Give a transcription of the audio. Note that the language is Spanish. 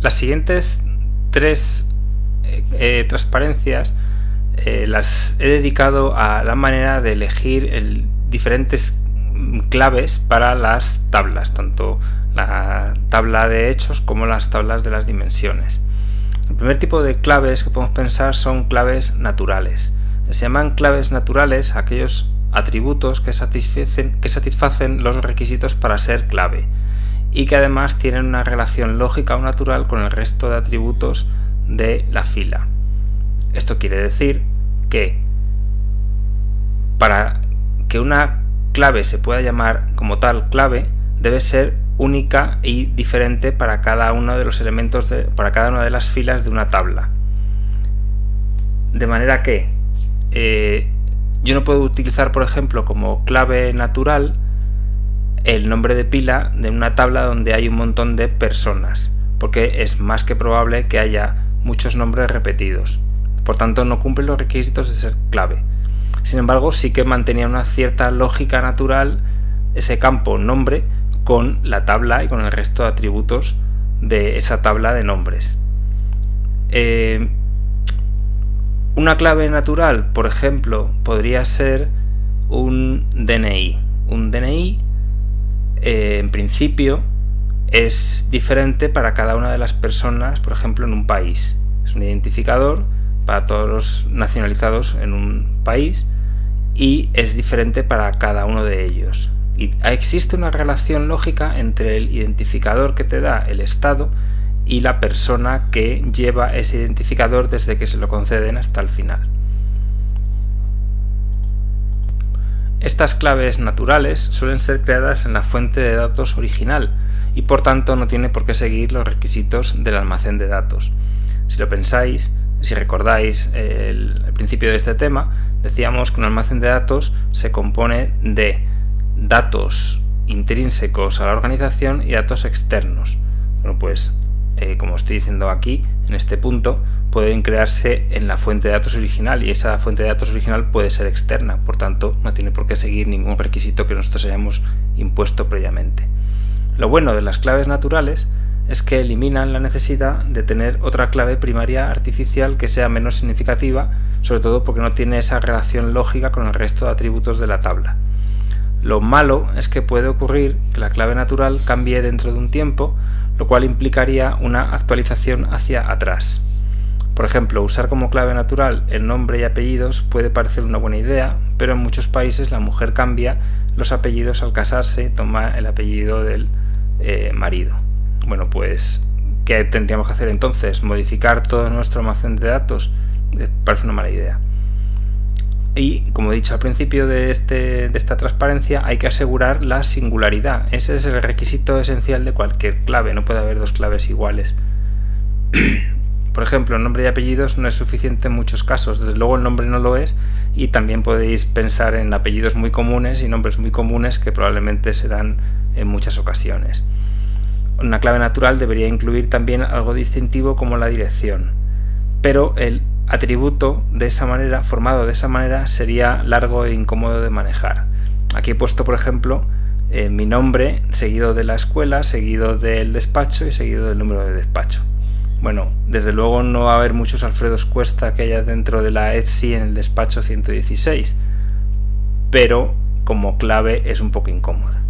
Las siguientes tres transparencias las he dedicado a la manera de elegir diferentes claves para las tablas, tanto la tabla de hechos como las tablas de las dimensiones. El primer tipo de claves que podemos pensar son claves naturales. Se llaman claves naturales aquellos atributos que satisfacen los requisitos para ser clave y que además tienen una relación lógica o natural con el resto de atributos de la fila. Esto quiere decir que para que una clave se pueda llamar como tal clave, debe ser única y diferente para cada uno de los elementos para cada una de las filas de una tabla. De manera que yo no puedo utilizar, por ejemplo, como clave natural el nombre de pila de una tabla donde hay un montón de personas, porque es más que probable que haya muchos nombres repetidos. Por tanto, no cumple los requisitos de ser clave. Sin embargo, sí que mantenía una cierta lógica natural ese campo nombre con la tabla y con el resto de atributos de esa tabla de nombres. Una clave natural, por ejemplo, podría ser un DNI. Un DNI, en principio, es diferente para cada una de las personas, por ejemplo, en un país. Es un identificador para todos los nacionalizados en un país y es diferente para cada uno de ellos. Y existe una relación lógica entre el identificador que te da el Estado y la persona que lleva ese identificador desde que se lo conceden hasta el final. Estas claves naturales suelen ser creadas en la fuente de datos original y por tanto no tiene por qué seguir los requisitos del almacén de datos. Si lo pensáis, si recordáis el principio de este tema, decíamos que un almacén de datos se compone de datos intrínsecos a la organización y datos externos. Bueno, pues como estoy diciendo aquí, en este punto, pueden crearse en la fuente de datos original y esa fuente de datos original puede ser externa, por tanto no tiene por qué seguir ningún requisito que nosotros hayamos impuesto previamente. Lo bueno de las claves naturales es que eliminan la necesidad de tener otra clave primaria artificial que sea menos significativa, sobre todo porque no tiene esa relación lógica con el resto de atributos de la tabla. Lo malo es que puede ocurrir que la clave natural cambie dentro de un tiempo, lo cual implicaría una actualización hacia atrás. Por ejemplo, usar como clave natural el nombre y apellidos puede parecer una buena idea, pero en muchos países la mujer cambia los apellidos al casarse y toma el apellido del marido. Bueno, pues, ¿qué tendríamos que hacer entonces? ¿Modificar todo nuestro almacén de datos? Parece una mala idea. Y, como he dicho al principio de esta transparencia, hay que asegurar la singularidad. Ese es el requisito esencial de cualquier clave. No puede haber dos claves iguales. Por ejemplo, nombre y apellidos no es suficiente en muchos casos. Desde luego el nombre no lo es, y también podéis pensar en apellidos muy comunes y nombres muy comunes que probablemente se dan en muchas ocasiones. Una clave natural debería incluir también algo distintivo como la dirección, pero el atributo de esa manera, formado de esa manera, sería largo e incómodo de manejar. Aquí he puesto, por ejemplo, mi nombre seguido de la escuela, seguido del despacho y seguido del número de despacho. Bueno, desde luego no va a haber muchos Alfredos Cuesta que haya dentro de la ETSI en el despacho 116, pero como clave es un poco incómoda.